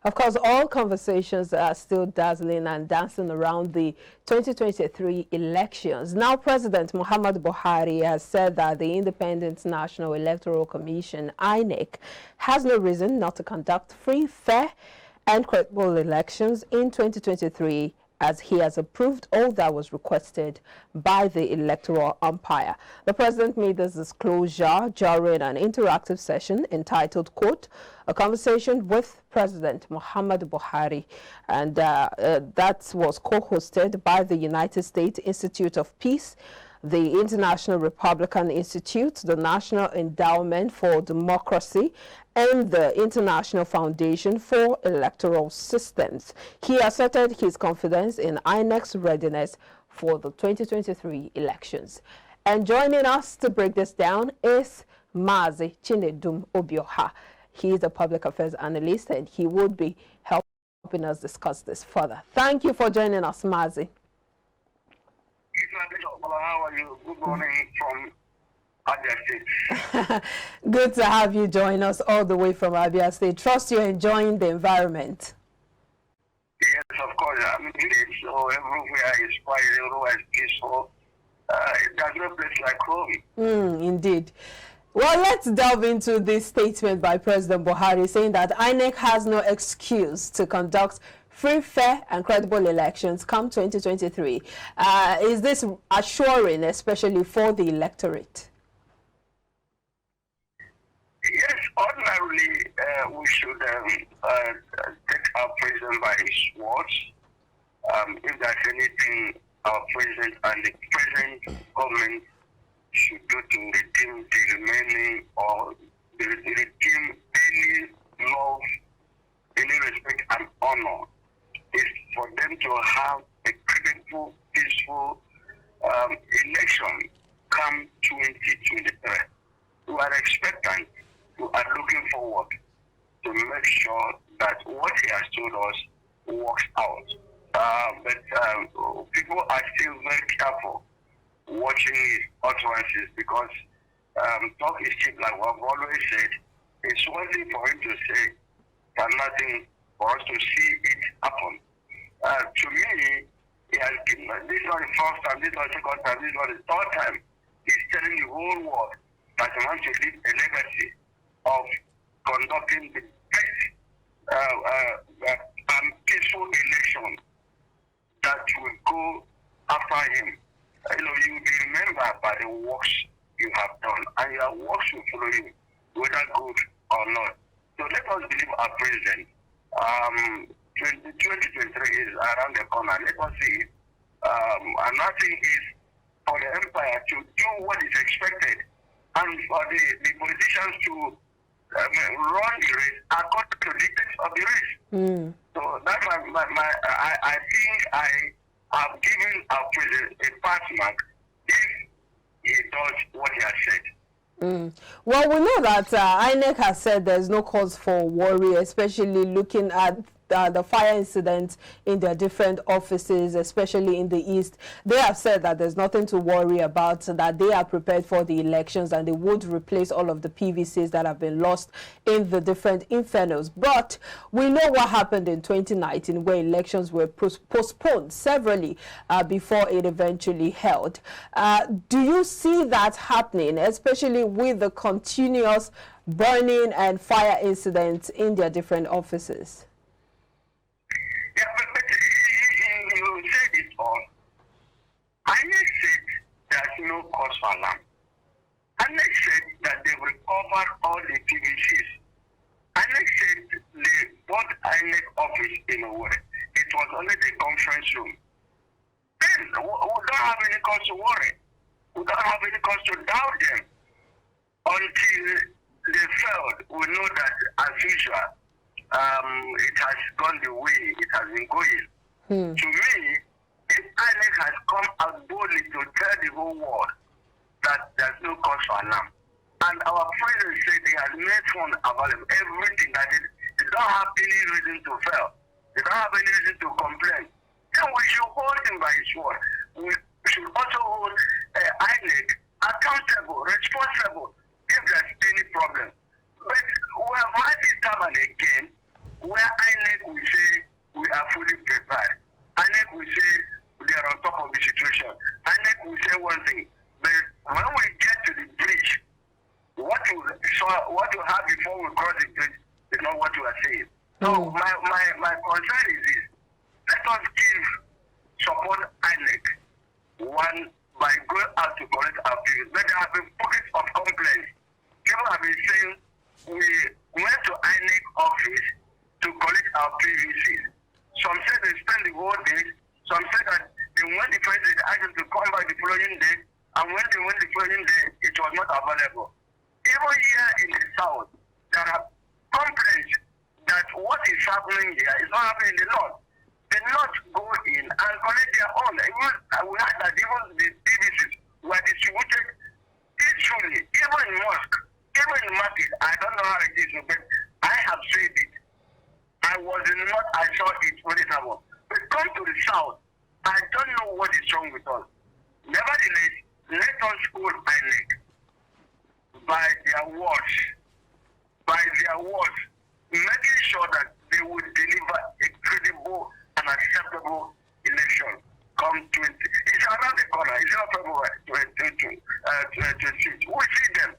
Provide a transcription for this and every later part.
Of course, all conversations are still dazzling and dancing around the 2023 elections. Now, President Muhammadu Buhari has said that the Independent National Electoral Commission, Inec, has no reason not to conduct free, fair, and credible elections in 2023, as he has approved all that was requested by the electoral umpire. The president made this disclosure during an interactive session entitled, quote, A Conversation with President Muhammadu Buhari, and that was co-hosted by the United States Institute of Peace, the International Republican Institute, the National Endowment for Democracy, and the International Foundation for Electoral Systems. He asserted his confidence in INEC's readiness for the 2023 elections. And joining us to break this down is Mazi Chinedum Obioha. He is a public affairs analyst, and he would be helping us discuss this further. Thank you for joining us, Mazi. How are you? Good morning from Abia State. Good to have you join us all the way from Abia State. Trust you're enjoying the environment. Yes, of course. I mean, so everywhere is quiet, everywhere is peaceful. There's no place like home. Indeed. Well, let's delve into this statement by President Buhari saying that INEC has no excuse to conduct free, fair, and credible elections come 2023. Is this assuring, especially for the electorate? Yes, ordinarily, we should take our president by his words. If there's anything our president and the present government should do to redeem the remaining or redeem any love, any respect and honor, is for them to have a credible, peaceful election come 2023. We are expectant, we are looking forward to make sure that what he has told us works out. But people are still very careful watching his utterances because talk is cheap, like we have always said. It's one thing for him to say, but nothing for us to see it happen. To me, he has given, this is not the first time, this is not the second time, this is not the third time. He's telling the whole world that he wants to leave a legacy of conducting the best and peaceful election that will go after him. You know, you will be remembered by the works you have done, and your works will follow you, whether good or not. So let us believe our president. 2023 is around the corner. Let us see it. And nothing is for the empire to do what is expected, and for the politicians to run the race according to the dictates of the race. So that's I think I have given our president a pass mark if he does what he has said. Well, we know that INEC has said there's no cause for worry, especially looking at the fire incidents in their different offices, especially in the East. They have said that there's nothing to worry about, that they are prepared for the elections and they would replace all of the PVCs that have been lost in the different infernos. But we know what happened in 2019, where elections were postponed severally before it eventually held. Do you see that happening, especially with the continuous burning and fire incidents in their different offices? Yeah, but you said it all. INEC said there's no cause for alarm. INEC said that they recovered all the PVCs. INEC said they bought INEC office in a way. It was only the conference room. Then we don't have any cause to worry. We don't have any cause to doubt them. Until they failed, we know that as usual, it has gone the way it has been going. To me, if INEC has come out boldly to tell the whole world that there's no cause for alarm, and our president said he has made funds available, everything that they don't have any reason to fail, they don't have any reason to complain, then we should hold him by his word. We should also hold INEC accountable, responsible if there's any problem. But we have had this time and again where INEC So my concern is this. Let us give support INEC, one, by going out to collect our PVC. But there have been pockets of complaints. People have been saying we went to INEC office to collect our PVC. Some said they spent the whole day. Some said that they went the first day, they asked them to come back the following day. And when they went the following day, it was not available. Even here in the south, there are complaints that what is happening here is not happening in the north. The north go in and collect their own. We had that even the PVCs were distributed peacefully, even in mosque, even in market. I don't know how it is, but I have seen it. I was in the north, I saw it when it happened. But come to the south, I don't know what is wrong with us. Nevertheless, let us hold INEC by their words, making sure that they will deliver a credible and acceptable election come 20. It's around the corner. It's not February 26. We see them.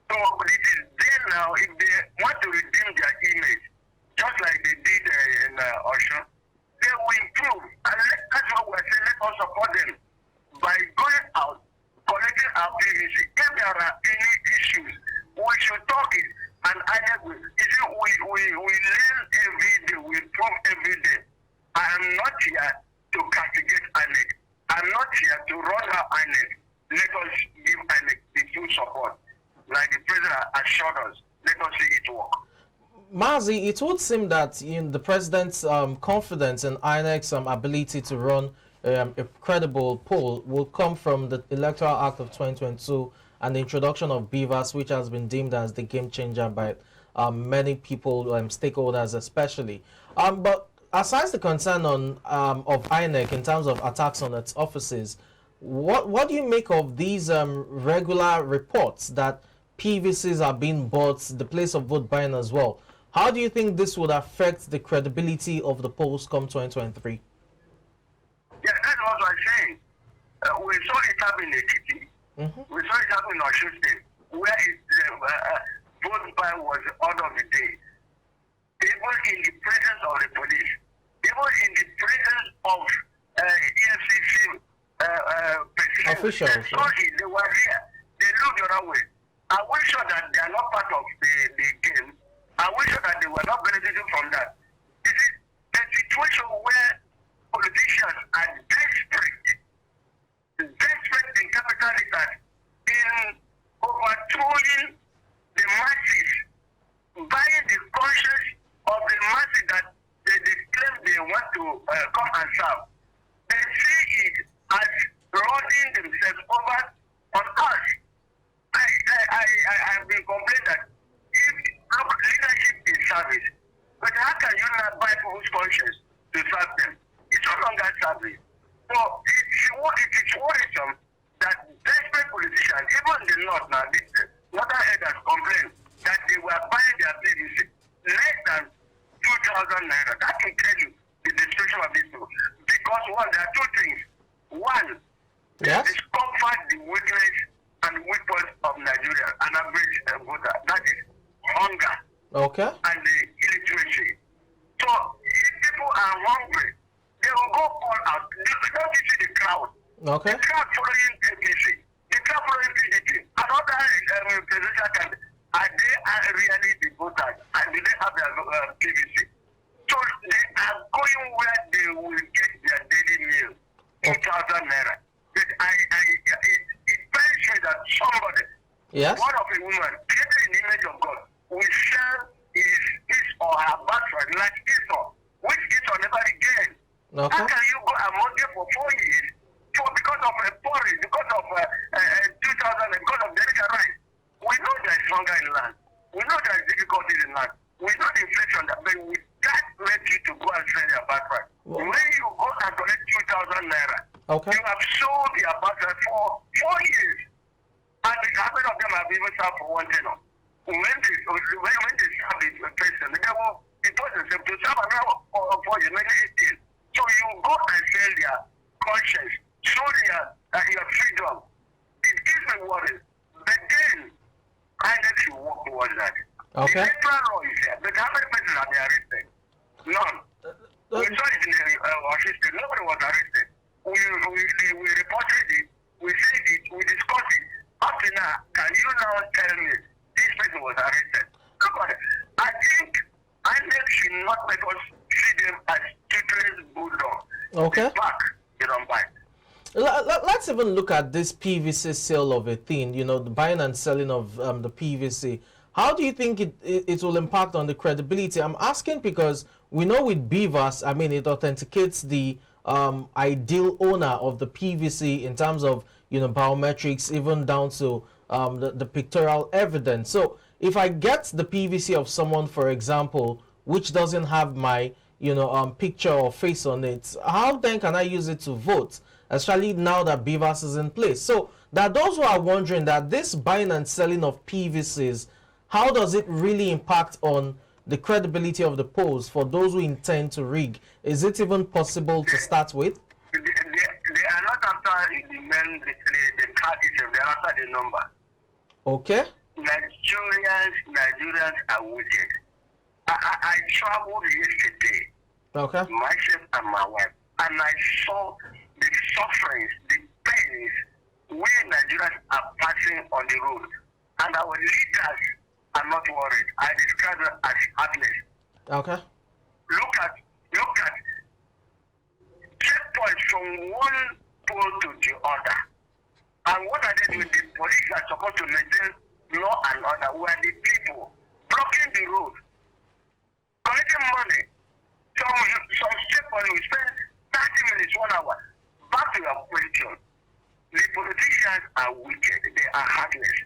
So it is there now. If they want to redeem their image, just like they did in Ocean, they will improve. And that's what we're saying. Let us support them by going out, collecting our PVC. If there are any issues, we should talk it. And we learn every day, we improve every day. I am not here to castigate INEC. I'm not here to run out INEC. Let us give INEC the full support. Like the president assured us, let us see it work. Mazi, it would seem that the president's confidence in INEC's ability to run a credible poll will come from the Electoral Act of 2022 and the introduction of BVAS, which has been deemed as the game changer by many people, stakeholders especially. But aside the concern of INEC in terms of attacks on its offices, what do you make of these regular reports that PVCs are being bought, the place of vote buying as well? How do you think this would affect the credibility of the polls come 2023? Yeah, that's what I'm saying. We saw it happen in Ekiti. We saw it happen in Osun State, where vote buy was the order of the day. Even in the presence of the police, even in the presence of EFCC officials, they were here. They looked the other way. Are we sure that they are not part of the game? Are we sure that they were not benefiting from that? Is it a situation where politicians are desperate in capital letters in overthrowing the masses, buying the conscience of the masses that they claim they want to come and serve? They see it as rolling themselves over on us. I have been complaining that if leadership is service, but how can you not buy people's conscience to serve them? It's no longer service. So it is worrisome that desperate politicians, even in the north now, the northern head has complained that they were buying their PVC less than 2,000 naira. That can tell you the description of this people. Because one, there are two things. One, they discomfort the weakness and weakness of Nigeria, an average voter. That is hunger and the illiteracy. So if people are hungry, they will go all out. Don't you see the crowd? The crowd following APC, the crowd following PDP, and other presidential candidates. Are they really the voters? And do they have their PVC? So they are going where they will get their daily meal, 2,000 naira. But it pains me that somebody, one of a woman, created in the image of God, will sell his or her birthright like Esau, which Esau never regained. How can you go among them for 4 years? So because of a porridge, because of 2,000, because of the right? We know there is hunger in land. We know there is difficulties in land. We know the inflation that, but we can't let you to go and sell your birthright. When you go and collect 2,000 naira, you have sold your birthright for 4 years. And how many of them have even served for one tenor? When they serve the person, they will impose themselves to serve another for you, maybe 18. So you go and sell their conscience, show your freedom. It gives me worries. But then, I let you walk towards that. The electoral law is there, but how many persons are they arrested? None. We saw it in the Washington. Nobody was arrested. We reported it. We said it. We discussed it. Up to now, can you now tell me this person was arrested? Look at it. I think Inec should not make us see them as toothless bulldogs. Okay. Back, they don't buy. Let's even look at this PVC sale of a thing, you know, the buying and selling of the PVC. How do you think it will impact on the credibility? I'm asking because we know with Beavers, I mean, it authenticates the ideal owner of the PVC in terms of, you know, biometrics, even down to the pictorial evidence. So if I get the PVC of someone, for example, which doesn't have my, you know, picture or face on it, how then can I use it to vote? Especially now that Beavers is in place. So that those who are wondering that this buying and selling of PVCs, how does it really impact on the credibility of the polls for those who intend to rig? Is it even possible to start with? They are not after the men, the card itself, they are after the number. Okay. Nigerians are wicked. I traveled yesterday, Okay. myself and my wife, and I saw the sufferings, the pains we Nigerians are passing on the road. And our leaders are not worried. I describe them as heartless. Okay. Look at checkpoints from one pole to the other. And what are they doing? The police are supposed to maintain law and order. We are the people blocking the road, collecting money. Some checkpoints we spend 30 minutes, 1 hour. Back to your question. The politicians are wicked. They are heartless.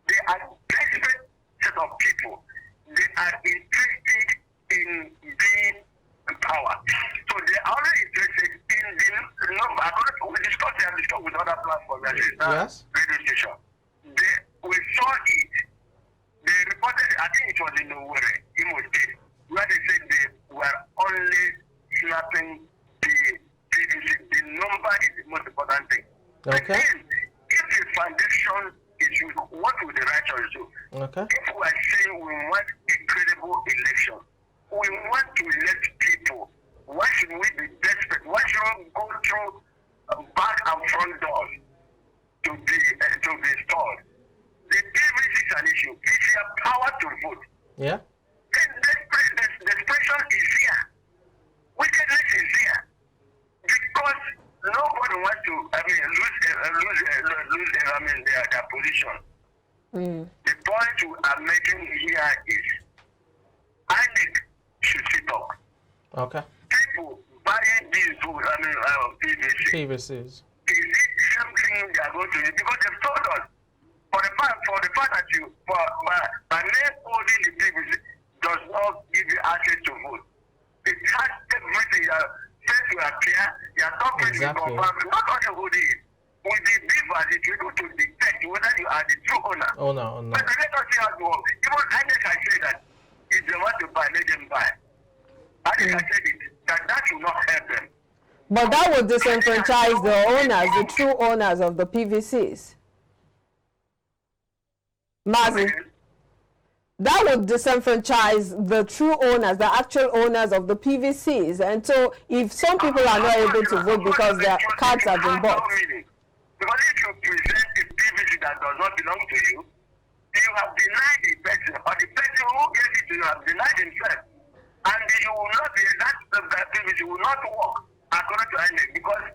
They are desperate set of people. They are interested in being in power. So they are only interested in the number. We discussed with other platforms, Yes. radio station. We saw it. They reported, I think it was in Owerri, Imo State, where they said they were only snapping the PVC. The number is the most important thing. Okay. Again, if the foundation is weak, what will the righteous do? Okay. If we are saying we want a credible election, we want to elect people, why should we be desperate? Why should we go through back and front doors to be installed? The PVC is an issue. It's your power to vote. Yeah. Desperation is here. Wickedness is here. Because nobody wants to, lose their position. The point we are making here is Inec should sit up. Okay. People buying these food, PVC. PVCs. Is it something they are going to do? Because they've told us for the fact that by name holding the PVC does not give you access to vote. It has everything. Since you are clear, your doctrine is confirmed. Not only holding it. With the Beavers, it will go to detect whether you are the true owner. Oh no. But let us see how it works. Even Inec has said that if they want to buy, let them buy. Inec has said it, that will not help them. But that would disenfranchise the owners, the true owners of the PVCs. Mazi, that would disenfranchise the true owners, the actual owners of the PVCs. And so if some people are not able to vote because their cards have been bought. Because if you present a PVC that does not belong to you, you have denied the person, or the person who gave it to you have denied himself. And you will not be, that PVC will not work according to Inec, because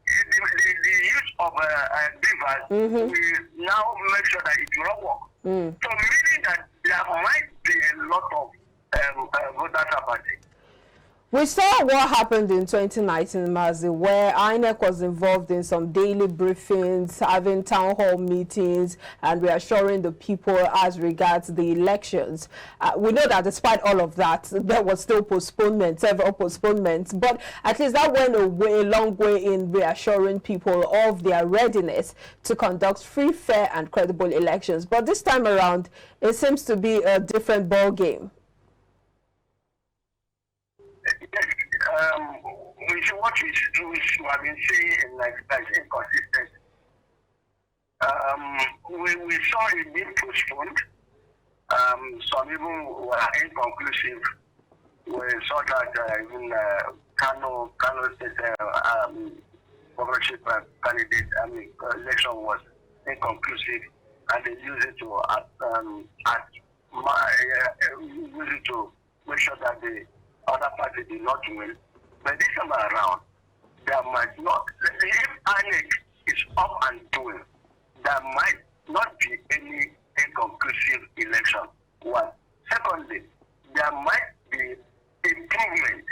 the use of Beavers will now make sure that it will not work. So meaning that there might be a lot of voters apathy. We saw what happened in 2019, Mazi, where INEC was involved in some daily briefings, having town hall meetings, and reassuring the people as regards the elections. We know that despite all of that, there was still postponement, several postponements, but at least that went a long way in reassuring people of their readiness to conduct free, fair, and credible elections. But this time around, it seems to be a different ball game. What we have been seeing like inconsistent. We saw it being postponed. Some even were inconclusive. we saw that even Kano State governorship candidate, election was inconclusive, and they used it to use it to make sure that the other party did not win. But this time around, there might not, if Inec is up and doing, there might not be any inconclusive election. One. Secondly, there might be improvement.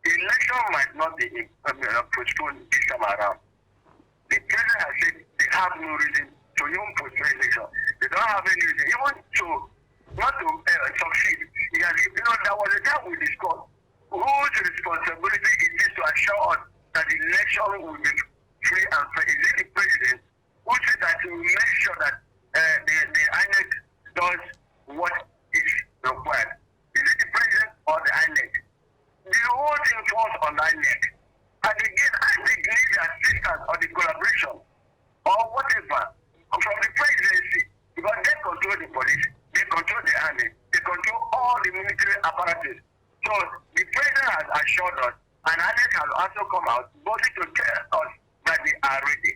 The election might not be postponed this time around. The president has said they have no reason to even postpone election. They don't have any reason, even to not to succeed. There was a time we discussed whose responsibility it is to assure us that the election will be free and fair. Is it the president who said that he will make sure that the INEC does what is required? Is it the president or the INEC? The whole thing falls on INEC. And again, INEC needs the assistance or the collaboration or whatever from the presidency, because they control the police, they control the army, they control all the military apparatus. So the president has assured us, and INEC has also come out boldly to tell us that they are ready.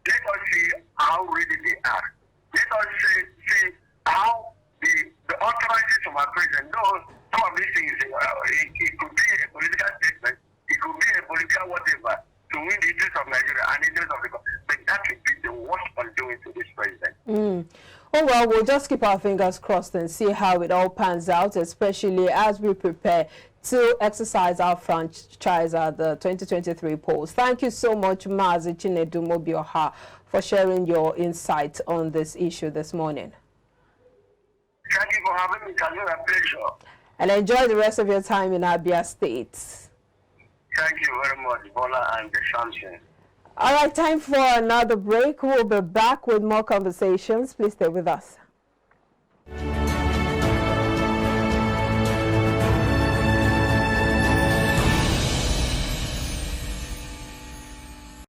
Let us see how ready they are. Let us see how the authorities of our president know some of these things. It could be a political statement, it could be a political whatever, to win the interest of Nigeria and the interest of the country. But that would be the worst undoing to this president. Oh, well, we'll just keep our fingers crossed and see how it all pans out, especially as we prepare to exercise our franchise at the 2023 polls. Thank you so much, Mazi Chinedu Mobioha, for sharing your insight on this issue this morning. Thank you for having me. It's a pleasure. And enjoy the rest of your time in Abia State. Thank you very much, Bola and the Samson. All right, time for another break. We'll be back with more conversations. Please stay with us.